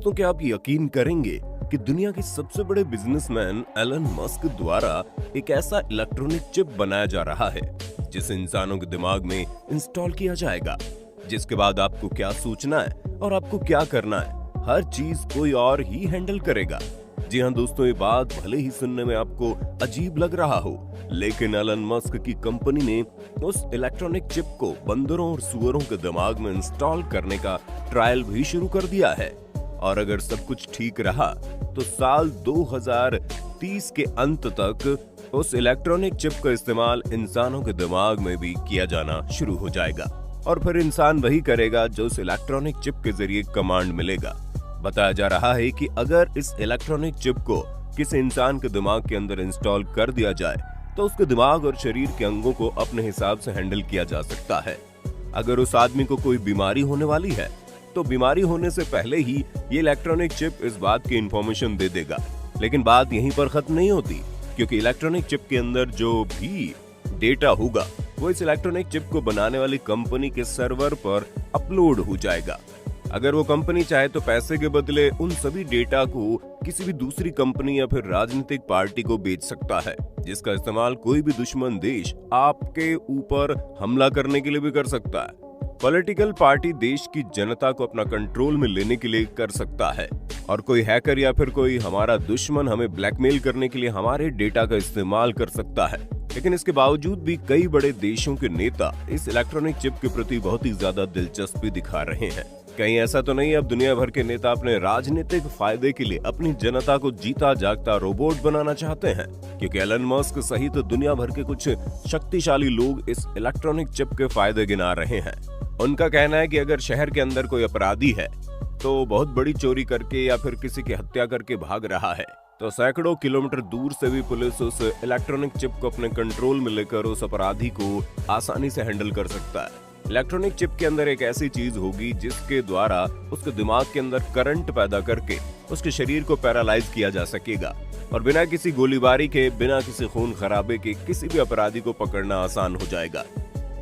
दोस्तों, क्या आप यकीन करेंगे कि दुनिया के सबसे बड़े बिजनेसमैन एलन मस्क द्वारा एक ऐसा इलेक्ट्रॉनिक चिप बनाया जा रहा है जिसे इंसानों के दिमाग में इंस्टॉल किया जाएगा, जिसके बाद आपको क्या सोचना है और आपको क्या करना है, हर चीज कोई और ही हैंडल करेगा। जी हाँ दोस्तों, ये बात भले ही सुनने में आपको अजीब लग रहा हो, लेकिन एलन मस्क की कंपनी ने उस इलेक्ट्रॉनिक चिप को बंदरों और सुअरों के दिमाग में इंस्टॉल करने का ट्रायल भी शुरू कर दिया है। और अगर सब कुछ ठीक रहा तो साल 2030 के अंत तक उस इलेक्ट्रॉनिक चिप का इस्तेमाल इंसानों के दिमाग में भी किया जाना शुरू हो जाएगा और फिर इंसान वही करेगा जो उस इलेक्ट्रॉनिक चिप के जरिए कमांड मिलेगा। बताया जा रहा है कि अगर इस इलेक्ट्रॉनिक चिप को किसी इंसान के दिमाग के अंदर इंस्टॉल कर दिया जाए तो उसके दिमाग और शरीर के अंगों को अपने हिसाब से हैंडल किया जा सकता है। अगर उस आदमी को कोई बीमारी होने वाली है तो बीमारी होने से पहले ही ये इलेक्ट्रॉनिक चिप इस बात की इंफॉर्मेशन दे देगा। लेकिन बात यहीं पर खत्म नहीं होती, क्योंकि इलेक्ट्रॉनिक चिप के अंदर जो भी डेटा होगा वो इस इलेक्ट्रॉनिक चिप को बनाने वाली कंपनी के सर्वर पर अपलोड हो जाएगा। अगर वो कंपनी चाहे तो पैसे के बदले उन सभी डेटा को किसी भी दूसरी कंपनी या फिर राजनीतिक पार्टी को बेच सकता है, जिसका इस्तेमाल कोई भी दुश्मन देश आपके ऊपर हमला करने के लिए भी कर सकता है। पॉलिटिकल पार्टी देश की जनता को अपना कंट्रोल में लेने के लिए कर सकता है, और कोई हैकर या फिर कोई हमारा दुश्मन हमें ब्लैकमेल करने के लिए हमारे डेटा का इस्तेमाल कर सकता है। लेकिन इसके बावजूद भी कई बड़े देशों के नेता इस इलेक्ट्रॉनिक चिप के प्रति बहुत ही ज्यादा दिलचस्पी दिखा रहे हैं। कहीं ऐसा तो नहीं अब दुनिया भर के नेता अपने राजनीतिक फायदे के लिए अपनी जनता को जीता जागता रोबोट बनाना चाहते हैं, क्योंकि एलन मस्क सहित दुनिया भर के कुछ शक्तिशाली लोग इस इलेक्ट्रॉनिक चिप के फायदे गिना रहे हैं। उनका कहना है कि अगर शहर के अंदर कोई अपराधी है तो बहुत बड़ी चोरी करके या फिर किसी की हत्या करके भाग रहा है, तो सैकड़ों किलोमीटर दूर से भी पुलिस उस इलेक्ट्रॉनिक चिप को अपने कंट्रोल में लेकर उस अपराधी को आसानी से हैंडल कर सकता है। इलेक्ट्रॉनिक चिप के अंदर एक ऐसी चीज होगी जिसके द्वारा उसके दिमाग के अंदर करंट पैदा करके उसके शरीर को पैरालाइज किया जा सकेगा, और बिना किसी गोलीबारी के, बिना किसी खून खराबे के किसी भी अपराधी को पकड़ना आसान हो जाएगा।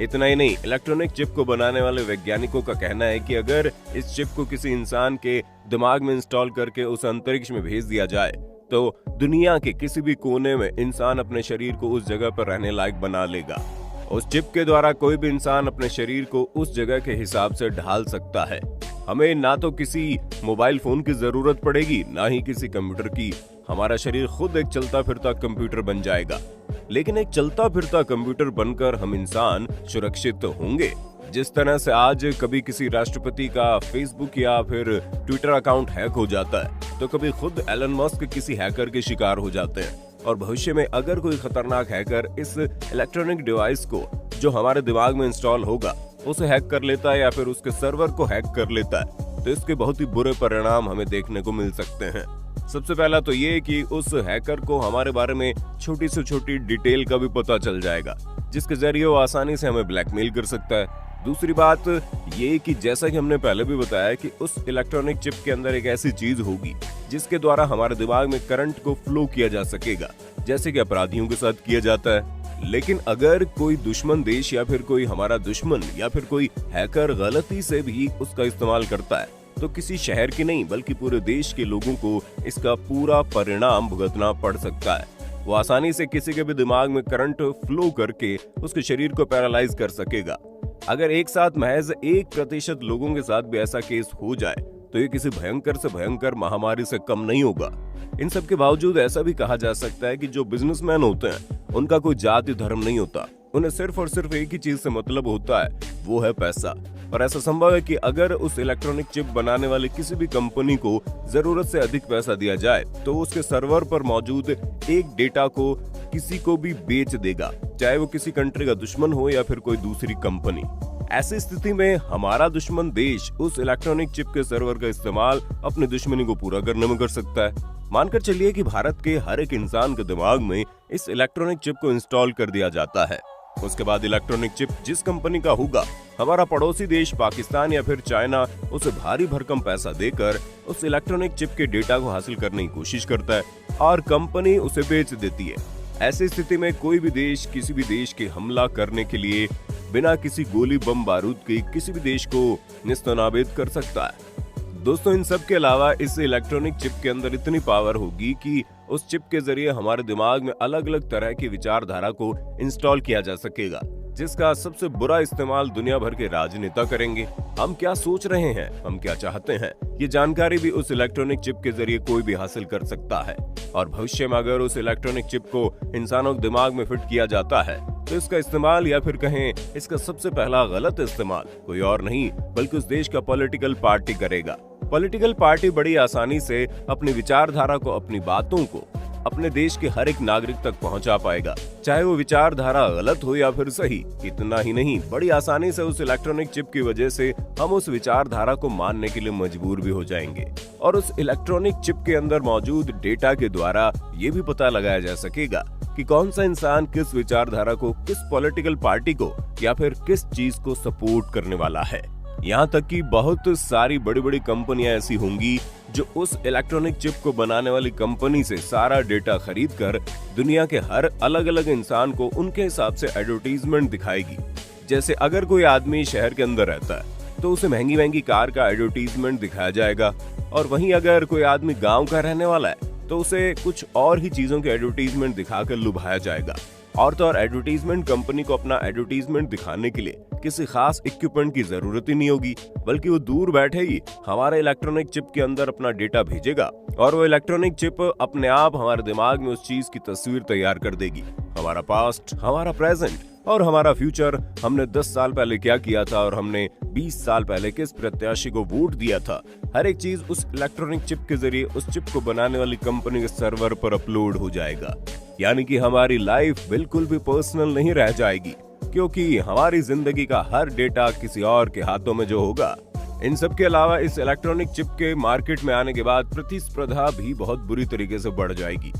इतना ही नहीं, इलेक्ट्रॉनिक चिप को बनाने वाले वैज्ञानिकों का कहना है कि अगर इस चिप को किसी इंसान के दिमाग में इंस्टॉल करके उस अंतरिक्ष में भेज दिया जाए तो दुनिया के किसी भी कोने में इंसान अपने शरीर को उस जगह पर रहने लायक बना लेगा। उस चिप के द्वारा कोई भी इंसान अपने शरीर को उस जगह के हिसाब से ढाल सकता है। हमें ना तो किसी मोबाइल फोन की जरूरत पड़ेगी, ना ही किसी कंप्यूटर की। हमारा शरीर खुद एक चलता फिरता कंप्यूटर बन जाएगा। लेकिन एक चलता फिरता कंप्यूटर बनकर हम इंसान सुरक्षित होंगे? जिस तरह से आज कभी किसी राष्ट्रपति का फेसबुक या फिर ट्विटर अकाउंट हैक हो जाता है, तो कभी खुद एलन मस्क किसी हैकर के शिकार हो जाते हैं। और भविष्य में अगर कोई खतरनाक हैकर इस इलेक्ट्रॉनिक डिवाइस को जो हमारे दिमाग में इंस्टॉल होगा उसे हैक कर लेता है या फिर उसके सर्वर को हैक कर लेता है, तो इसके बहुत ही बुरे परिणाम हमें देखने को मिल सकते हैं। सबसे पहला तो ये कि उस हैकर को हमारे बारे में छोटी से छोटी डिटेल का भी पता चल जाएगा, जिसके जरिए वो आसानी से हमें ब्लैकमेल कर सकता है। दूसरी बात ये कि जैसा कि हमने पहले भी बताया कि उस इलेक्ट्रॉनिक चिप के अंदर एक ऐसी चीज होगी जिसके द्वारा हमारे दिमाग में करंट को फ्लो किया जा सकेगा, जैसे कि अपराधियों के साथ किया जाता है। लेकिन अगर कोई दुश्मन देश या फिर कोई हमारा दुश्मन या फिर कोई हैकर गलती से भी उसका इस्तेमाल करता है, तो किसी शहर के नहीं बल्कि पूरे देश के लोगों को इसका पूरा परिणाम भुगतना पड़ सकता है। वो आसानी से किसी के भी दिमाग में करंट फ्लो करके उसके शरीर को पैरालाइज कर सकेगा। अगर एक साथ महज 1% लोगों के साथ भी ऐसा केस हो जाए तो ये किसी भयंकर से भयंकर महामारी से कम नहीं होगा। इन सब के बावजूद ऐसा भी कहा जा सकता है कि जो बिजनेसमैन होते हैं उनका कोई जाति धर्म नहीं होता, उन्हें सिर्फ और सिर्फ एक ही चीज से मतलब होता है, वो है पैसा। और ऐसा संभव है कि अगर उस इलेक्ट्रॉनिक चिप बनाने वाली किसी भी कंपनी को जरूरत से अधिक पैसा दिया जाए तो उसके सर्वर पर मौजूद एक डेटा को किसी को भी बेच देगा, चाहे वो किसी कंट्री का दुश्मन हो या फिर कोई दूसरी कंपनी। ऐसी स्थिति में हमारा दुश्मन देश उस इलेक्ट्रॉनिक चिप के सर्वर का इस्तेमाल अपनी दुश्मनी को पूरा करने में कर सकता है। मानकर चलिए कि भारत के हर एक इंसान के दिमाग में इस इलेक्ट्रॉनिक चिप को इंस्टॉल कर दिया जाता है। उसके बाद इलेक्ट्रॉनिक चिप जिस कंपनी का होगा, हमारा पड़ोसी देश पाकिस्तान या फिर चाइना उसे भारी भरकम पैसा देकर उस इलेक्ट्रॉनिक चिप के डेटा को हासिल करने की कोशिश करता है और कंपनी उसे बेच देती है। ऐसी स्थिति में कोई भी देश किसी भी देश के हमला करने के लिए बिना किसी गोली बम बारूद के किसी भी देश को निस्तनाबूद कर सकता है। दोस्तों, इन सब के अलावा इस इलेक्ट्रॉनिक चिप के अंदर इतनी पावर होगी कि उस चिप के जरिए हमारे दिमाग में अलग अलग तरह की विचारधारा को इंस्टॉल किया जा सकेगा, जिसका सबसे बुरा इस्तेमाल दुनिया भर के राजनेता करेंगे। हम क्या सोच रहे हैं, हम क्या चाहते हैं, ये जानकारी भी उस इलेक्ट्रॉनिक चिप के जरिए कोई भी हासिल कर सकता है। और भविष्य में अगर उस इलेक्ट्रॉनिक चिप को इंसानों के दिमाग में फिट किया जाता है तो इसका इस्तेमाल, या फिर कहें इसका सबसे पहला गलत इस्तेमाल, कोई और नहीं बल्कि उस देश का पॉलिटिकल पार्टी करेगा। पॉलिटिकल पार्टी बड़ी आसानी से अपनी विचारधारा को, अपनी बातों को अपने देश के हर एक नागरिक तक पहुंचा पाएगा, चाहे वो विचारधारा गलत हो या फिर सही। इतना ही नहीं, बड़ी आसानी से उस इलेक्ट्रॉनिक चिप की वजह से हम उस विचारधारा को मानने के लिए मजबूर भी हो जाएंगे। और उस इलेक्ट्रॉनिक चिप के अंदर मौजूद डेटा के द्वारा ये भी पता लगाया जा सकेगा कि कौन सा इंसान किस विचारधारा को, किस पॉलिटिकल पार्टी को या फिर किस चीज को सपोर्ट करने वाला है। यहाँ तक कि बहुत सारी बड़ी बड़ी कंपनियां ऐसी होंगी जो उस इलेक्ट्रॉनिक चिप को बनाने वाली कंपनी से सारा डेटा खरीद कर दुनिया के हर अलग अलग इंसान को उनके हिसाब से एडवर्टीजमेंट दिखाएगी। जैसे अगर कोई आदमी शहर के अंदर रहता है तो उसे महंगी महंगी कार का एडवर्टीजमेंट दिखाया जाएगा, और वहीं अगर कोई आदमी गाँव का रहने वाला है तो उसे कुछ और ही चीजों के एडवर्टीजमेंट दिखाकर लुभाया जाएगा। और तो और एडवर्टीजमेंट कंपनी को अपना एडवर्टीजमेंट दिखाने के लिए किसी खास इक्विपमेंट की जरूरत ही नहीं होगी, बल्कि वो दूर बैठे ही हमारे इलेक्ट्रॉनिक चिप के अंदर अपना डेटा भेजेगा और वो इलेक्ट्रॉनिक चिप अपने आप हमारे दिमाग में उस चीज की तस्वीर तैयार कर देगी। हमारा पास्ट, हमारा प्रेजेंट और हमारा फ्यूचर, हमने 10 साल पहले क्या किया था और हमने 20 साल पहले किस प्रत्याशी को वोट दिया था, हर एक चीज उस इलेक्ट्रॉनिक चिप के जरिए उस चिप को बनाने वाली कंपनी के सर्वर पर अपलोड हो जाएगा। यानी कि हमारी लाइफ बिल्कुल भी पर्सनल नहीं रह जाएगी, क्योंकि हमारी जिंदगी का हर डेटा किसी और के हाथों में जो होगा। इन सब के अलावा इस इलेक्ट्रॉनिक चिप के मार्केट में आने के बाद प्रतिस्पर्धा भी बहुत बुरी तरीके से बढ़ जाएगी।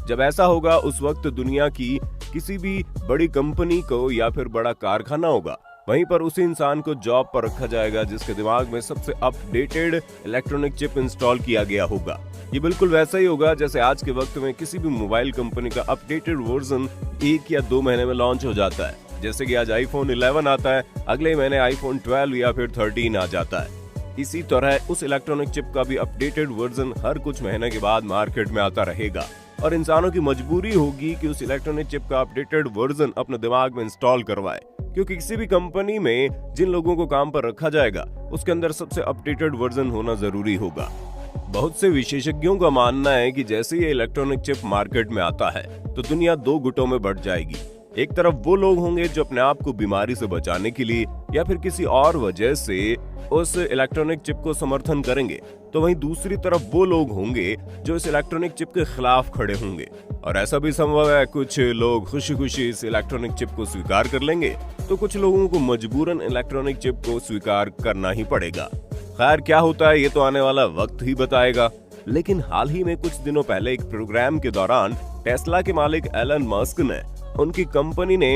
जब ऐसा होगा उस वक्त दुनिया की किसी भी बड़ी कंपनी को या फिर बड़ा कारखाना होगा, वहीं पर उसी इंसान को जॉब पर रखा जाएगा जिसके दिमाग में सबसे अपडेटेड इलेक्ट्रॉनिक चिप इंस्टॉल किया गया होगा। ये बिल्कुल वैसा ही होगा जैसे आज के वक्त में किसी भी मोबाइल कंपनी का अपडेटेड वर्जन 1 या 2 महीने में लॉन्च हो जाता है। जैसे कि आज iPhone 11 आता है, अगले महीने iPhone 12 या फिर 13 आ जाता है। इसी तरह उस इलेक्ट्रॉनिक चिप का भी अपडेटेड वर्जन हर कुछ महीने के बाद मार्केट में आता रहेगा, और इंसानों की मजबूरी होगी कि उस इलेक्ट्रॉनिक चिप का अपडेटेड वर्जन अपने दिमाग में इंस्टॉल करवाए, क्योंकि किसी भी कंपनी में जिन लोगों को काम पर रखा जाएगा उसके अंदर सबसे अपडेटेड वर्जन होना जरूरी होगा। बहुत से विशेषज्ञों का मानना है कि जैसे ये इलेक्ट्रॉनिक चिप मार्केट में आता है तो दुनिया 2 गुटों में बढ़ जाएगी। एक तरफ वो लोग होंगे जो अपने आप को बीमारी से बचाने के लिए या फिर किसी और वजह से उस इलेक्ट्रॉनिक चिप को समर्थन करेंगे, तो वहीं दूसरी तरफ वो लोग होंगे जो इस इलेक्ट्रॉनिक चिप के खिलाफ खड़े होंगे। और ऐसा भी संभव है कुछ लोग खुशी खुशी इस इलेक्ट्रॉनिक चिप को स्वीकार कर लेंगे, तो कुछ लोगों को मजबूरन इलेक्ट्रॉनिक चिप को स्वीकार करना ही पड़ेगा। खैर, क्या होता है ये तो आने वाला वक्त ही बताएगा। लेकिन हाल ही में कुछ दिनों पहले एक प्रोग्राम के दौरान टेस्ला के मालिक एलन मस्क ने, उनकी कंपनी ने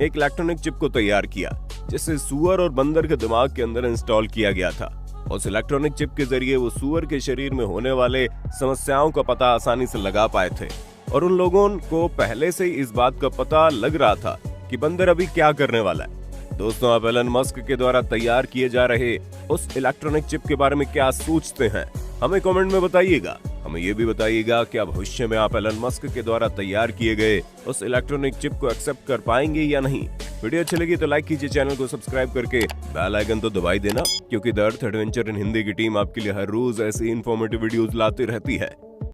एक इलेक्ट्रॉनिक चिप को तैयार किया जिसे सूअर और बंदर के दिमाग के अंदर इंस्टॉल किया गया था। उस इलेक्ट्रॉनिक चिप के जरिए वो सूअर के शरीर में होने वाले समस्याओं का पता आसानी से लगा पाए थे, और उन लोगों को पहले से ही इस बात का पता लग रहा था कि बंदर अभी क्या करने वाला है। दोस्तों, आप एलन मस्क के द्वारा तैयार किए जा रहे उस इलेक्ट्रॉनिक चिप के बारे में क्या सोचते हैं, हमें कमेंट में बताइएगा। हमें ये भी बताइएगा कि भविष्य में आप एलन मस्क के द्वारा तैयार किए गए उस इलेक्ट्रॉनिक चिप को एक्सेप्ट कर पाएंगे या नहीं। वीडियो अच्छी लगी तो लाइक कीजिए, चैनल को सब्सक्राइब करके बेल आइकन तो दबाई देना, क्योंकि the earth adventure in Hindi की टीम आपके लिए हर रोज ऐसी इन्फॉर्मेटिव वीडियोस लाती रहती है।